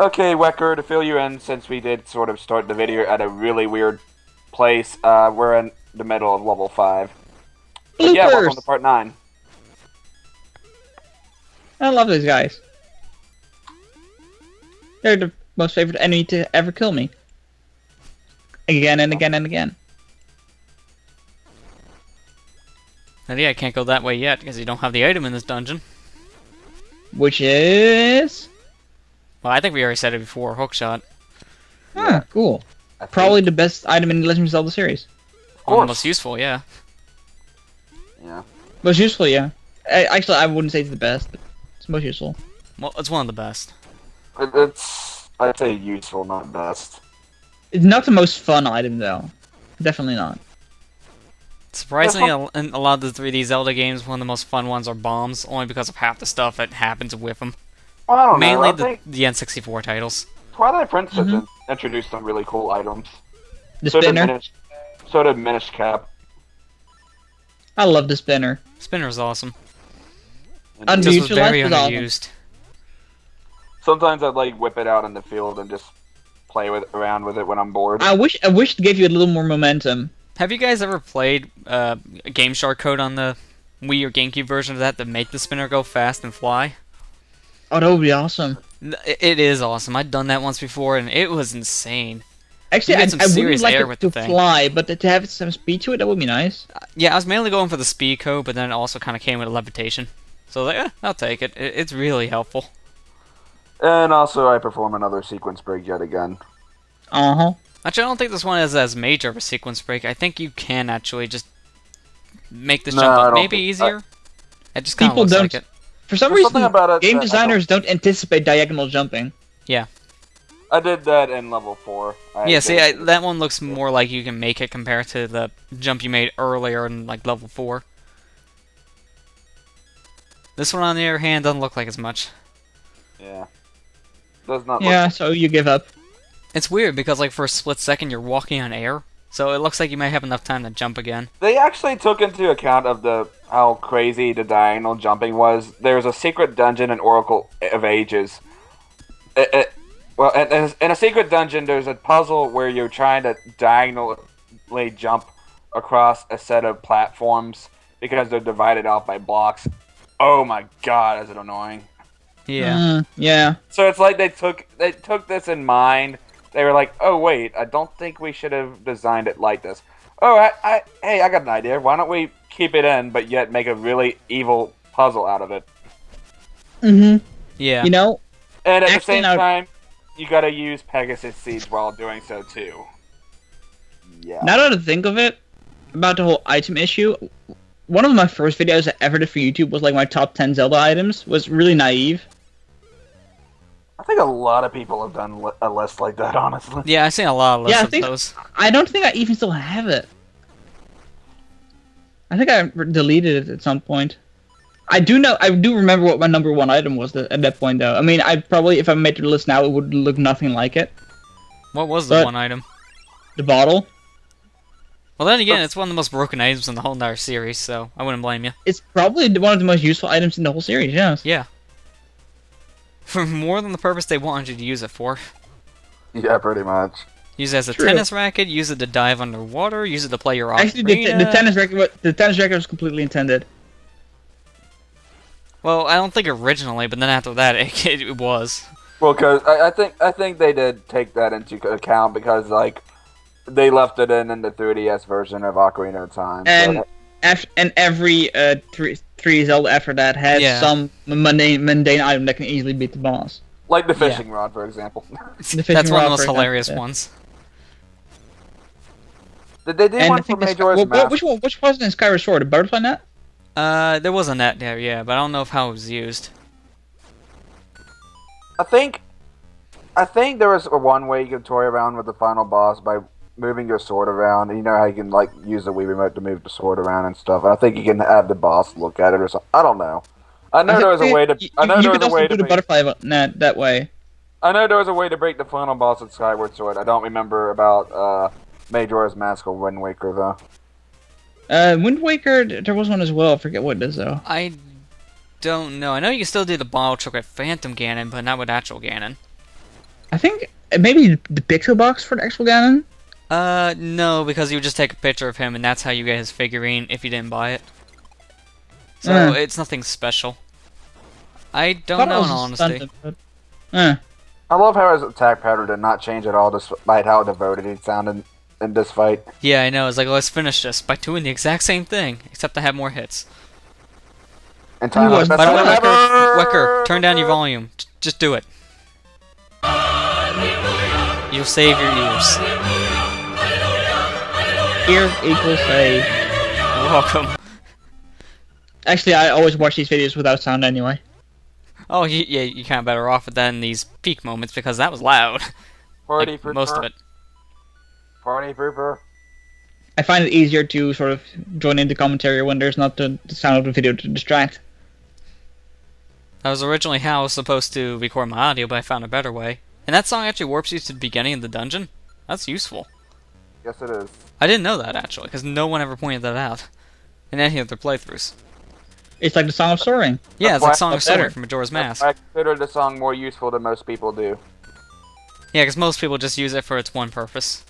Okay, Wecker, to fill you in, since we did sort of start the video at a really weird place, we're in the middle of level 5. But yeah, welcome to part 9. I love these guys. They're the most favorite enemy to ever kill me. Again and again and again. And yeah, I can't go that way yet, because you don't have the item in this dungeon. Which is... Well, I think we already said it before, hookshot. Ah, cool. Probably the best item in the Legend of Zelda series. One of the most useful, yeah. Yeah. Most useful, yeah. Actually, I wouldn't say it's the best, but it's most useful. Well, it's one of the best. It's, I'd say useful, not best. It's not the most fun item, though. Definitely not. Surprisingly, in a lot of the 3D Zelda games, one of the most fun ones are bombs, only because of half the stuff that happens with them. Well, I don't Mainly know. the N64 titles. Twilight Princess introduced some really cool items. The spinner? So did Minish Cap. I love the spinner. Spinner's awesome. And This was very Underutilized, but underused. sometimes I'd like whip it out in the field and just play around with it when I'm bored. I wish it gave you a little more momentum. Have you guys ever played Game Shark code on the Wii or GameCube version of that to make the spinner go fast and fly? Oh, that would be awesome. It is awesome. I'd done that once before, and it was insane. Actually, You get some I wouldn't serious like air it with to the thing. fly, but to have some speed to it, that would be nice. Yeah, I was mainly going for the speed code, but then it also kind of came with levitation. So I was like, I'll take it. It's really helpful. And also, I perform another sequence break yet again. Uh-huh. Actually, I don't think this one is as major of a sequence break. I think you can actually just make this jump up maybe easier. It just kind of looks like it. For some There's something reason, about it game that I designers don't anticipate diagonal jumping. Yeah. I did that in level 4. Yeah, see, that one looks more like you can make it compared to the jump you made earlier in like level 4. This one, on the other hand, doesn't look like as much. Yeah. Does not Yeah, look... so you give up. It's weird because like for a split second you're walking on air, so it looks like you might have enough time to jump again. They actually took into account of how crazy the diagonal jumping was. There's a secret dungeon in Oracle of Ages. Well, in a secret dungeon, there's a puzzle where you're trying to diagonally jump across a set of platforms because they're divided out by blocks. Oh my god, is it annoying? Yeah. Yeah. So it's like they took this in mind. They were like, oh wait, I don't think we should have designed it like this. Oh, hey, I got an idea. Why don't we keep it in, but yet make a really evil puzzle out of it? Mm-hmm. Yeah. You know? And at the same time, you gotta use Pegasus seeds while doing so too. Yeah. Now that I think of it, about the whole item issue, one of my first videos I ever did for YouTube was like my top 10 Zelda items. Was really naive. I think a lot of people have done a list like that, honestly. Yeah, I've seen a lot of lists of those. I don't think I even still have it. I think I deleted it at some point. I do remember what my number 1 item was at that point, though. I mean, I probably, if I made the list now, it would look nothing like it. What was the one item? The bottle. Well, then again, it's one of the most broken items in the whole entire series, so I wouldn't blame you. It's probably one of the most useful items in the whole series, yes. Yeah. For more than the purpose they wanted you to use it for. Yeah, pretty much. Use it as a tennis racket, use it to dive underwater, use it to play your ocarina. Actually, the tennis racket was completely intended. Well, I don't think originally, but then after that, it was. Well, because I think they did take that into account because like they left it in the 3DS version of Ocarina of Time. And every 3 Zelda after that has some mundane item that can easily beat the boss. Like the fishing rod, for example. That's one of the most hilarious ones. Did they do one for Majora's Mask? Which was in Skyward Sword? The butterfly net? There was a net there, yeah, but I don't know how it was used. I think there was one way you could toy around with the final boss by moving your sword around. You know how you can like use the Wii remote to move the sword around and stuff. And I think you can have the boss look at it or something. I don't know. I know there was a way to. I know there was a way to do the butterfly net that way. I know there was a way to break the final boss with Skyward Sword. I don't remember about Majora's Mask or Wind Waker though. Wind Waker, there was one as well. I forget what it is though. I don't know. I know you can still do the bottle trick with Phantom Ganon, but not with actual Ganon. I think maybe the pixel box for the actual Ganon. No, because you would just take a picture of him, and that's how you get his figurine if you didn't buy it. So it's nothing special. I don't know, in all honesty. I love how his attack pattern did not change at all, despite how devoted he sounded in this fight. Yeah, I know. It's like, let's finish this by doing the exact same thing, except I have more hits. And by the way, Wecker, turn down your volume. Just do it. You'll save your ears. Ear equals save. You're welcome. Actually, I always watch these videos without sound anyway. Oh, yeah, you're kind of better off with that in these peak moments, because that was loud. Party like, most of it. Party pooper. I find it easier to sort of join into commentary when there's not the sound of the video to distract. That was originally how I was supposed to record my audio, but I found a better way. And that song actually warps you to the beginning of the dungeon? That's useful. Yes, it is. I didn't know that, actually, because no one ever pointed that out in any of their playthroughs. It's like the Song of Soaring. Yeah, it's like Song of Soaring from Majora's Mask. I consider the song more useful than most people do. Yeah, because most people just use it for its one purpose.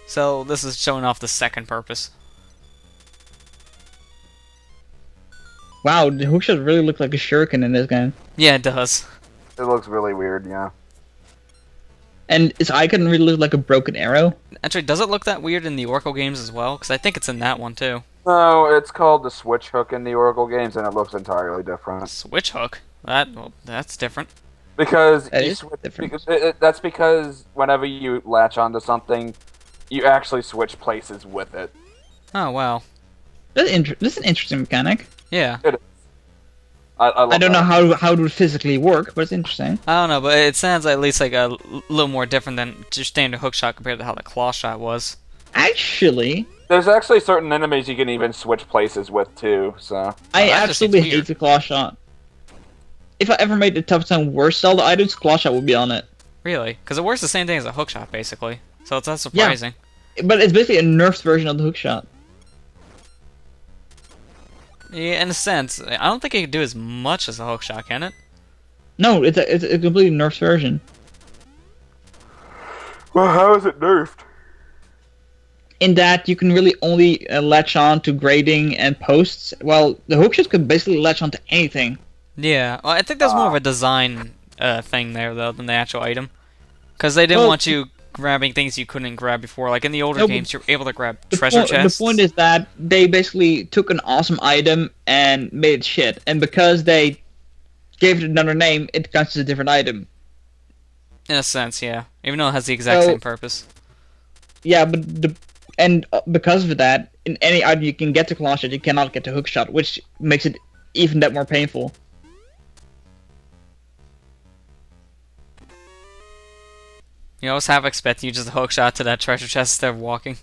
So, this is showing off the second purpose. Wow, the hookshot really look like a shuriken in this game. Yeah, it does. It looks really weird, yeah. And its icon really looks like a broken arrow. Actually, does it look that weird in the Oracle games as well? Because I think it's in that one, too. No, it's called the Switch Hook in the Oracle games, and it looks entirely different. Switch Hook? That's different. Because different. That's because whenever you latch onto something, you actually switch places with it. Oh, wow. This is an interesting mechanic. Yeah. It is. I don't know how it would physically work, but it's interesting. I don't know, but it sounds at least like a little more different than just standard hookshot compared to how the claw shot was. Actually, there's actually certain enemies you can even switch places with too. So I absolutely hate the claw shot. If I ever made the top 10 worst Zelda items, claw shot would be on it. Really? Because it works the same thing as a hookshot, basically. So it's not surprising. Yeah, but it's basically a nerfed version of the hookshot. Yeah, in a sense. I don't think it can do as much as a hookshot, can it? No, it's a completely nerfed version. Well, how is it nerfed? In that you can really only latch on to grading and posts, while the hookshot could basically latch on to anything. Yeah, well, I think that's more of a design thing there, though, than the actual item. Because they didn't want you grabbing things you couldn't grab before. Like in the older games, you're able to grab treasure chests. The point is that they basically took an awesome item and made it shit. And because they gave it another name, it counts as a different item. In a sense, yeah. Even though it has the exact same purpose. Yeah, but because of that, in any item you can get to claw shot, you cannot get to hookshot, which makes it even that more painful. You always half expect you just hook shot to that treasure chest instead of walking.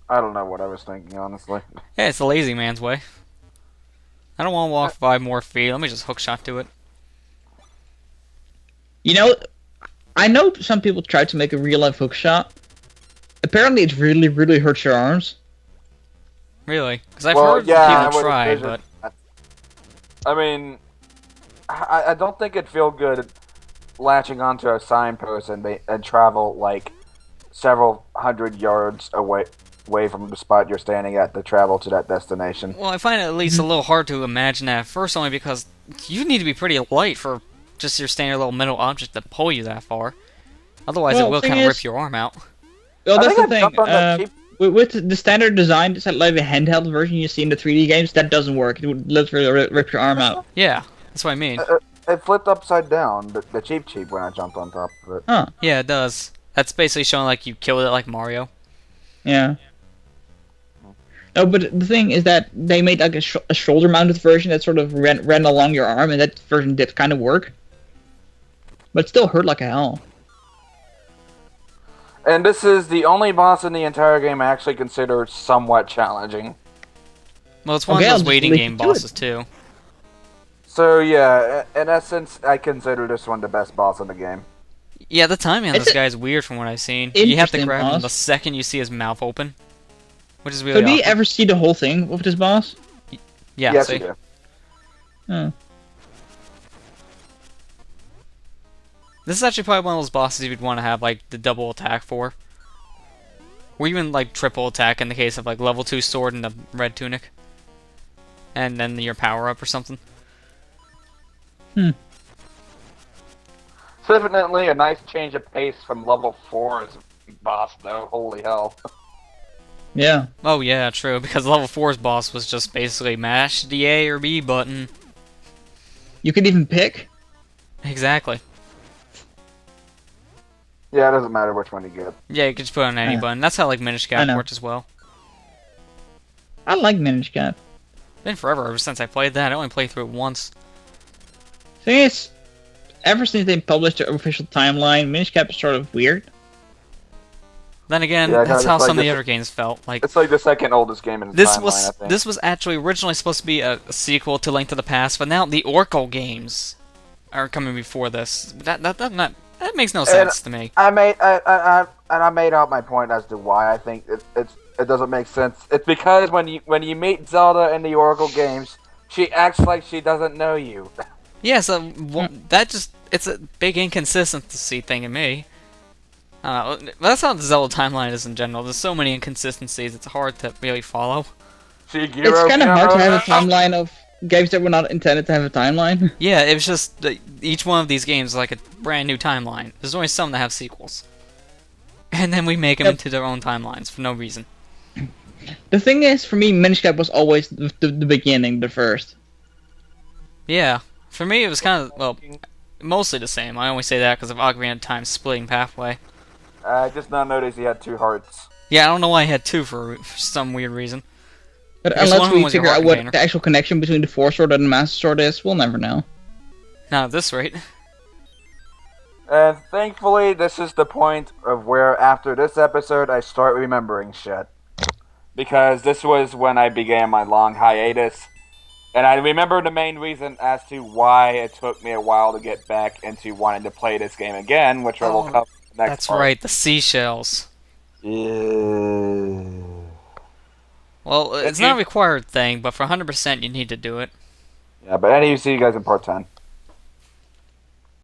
I don't know what I was thinking, honestly. Yeah, it's the lazy man's way. I don't want to walk 5 more feet. Let me just hook shot to it. You know, I know some people tried to make a real life hook shot. Apparently, it really, really hurts your arms. Really? Because I've heard people try, but I mean, I don't think it'd feel good latching onto a signpost and travel like several hundred yards away from the spot you're standing at to travel to that destination. Well, I find it at least a little hard to imagine that at first, only because you need to be pretty light for just your standard little metal object to pull you that far. Otherwise, it will kind of rip your arm out. Well, that's the thing. With the standard design, it's like the handheld version you see in the 3D games, that doesn't work. It would literally rip your arm out. Yeah, that's what I mean. It flipped upside down, the cheap when I jumped on top of it. Huh. Yeah, it does. That's basically showing like you killed it like Mario. Yeah. No, but the thing is that they made like a shoulder-mounted version that sort of ran along your arm, and that version did kind of work. But it still hurt like hell. And this is the only boss in the entire game I actually consider somewhat challenging. Well, it's one of those waiting game bosses, too. So, yeah, in essence, I consider this one the best boss in the game. Yeah, the timing on this guy is weird from what I've seen. You have to grab him the second you see his mouth open. Which is really So, do you ever see the whole thing with this boss? Yeah, yes, see? you do. Oh. This is actually probably one of those bosses you'd want to have like the double attack for. Or even like triple attack in the case of like level 2 sword and the red tunic. And then your power up or something. Hmm. Definitely a nice change of pace from level 4's boss though, holy hell. Yeah. Oh yeah, true, because level 4's boss was just basically mash the A or B button. You could even pick? Exactly. Yeah, it doesn't matter which one you get. Yeah, you could just put on any button. That's how like Minish Cap worked as well. I like Minish Cap. Been forever ever since I played that. I only played through it once. Thing is, ever since they published their official timeline, Minish Cap is sort of weird. Then again, Yeah, that's no, how it's like some of the this- other games felt. Like It's like the second oldest game in the timeline, I think. this was actually originally supposed to be a sequel to Link to the Past, but now the Oracle games are coming before this. That makes no sense to me. I made out my point as to why I think it doesn't make sense. It's because when you meet Zelda in the Oracle games, she acts like she doesn't know you. Yeah, so it's a big inconsistency thing in me. That's how the Zelda timeline is in general. There's so many inconsistencies, it's hard to really follow. It's kind of hard to have a timeline of games that were not intended to have a timeline. Yeah, it was just each one of these games is like a brand new timeline. There's only some that have sequels. And then we make them into their own timelines for no reason. The thing is, for me, Minish Cap was always the beginning, the first. Yeah, for me it was kind of, well, mostly the same. I only say that because of Ocarina of Time splitting pathway. I just now noticed he had 2 hearts. Yeah, I don't know why I had 2 for some weird reason. But One of unless them we was your figure heart out what container. the actual connection between the Force Sword and the Master Sword is, we'll never know. Not at this rate. And thankfully, this is the point of where, after this episode, I start remembering shit. Because this was when I began my long hiatus. And I remember the main reason as to why it took me a while to get back into wanting to play this game again, which I will cover in the next That's part. right, the seashells. Yeah. Well, it's not a required thing, but for 100% you need to do it. Yeah, but anyway, see you guys in part 10.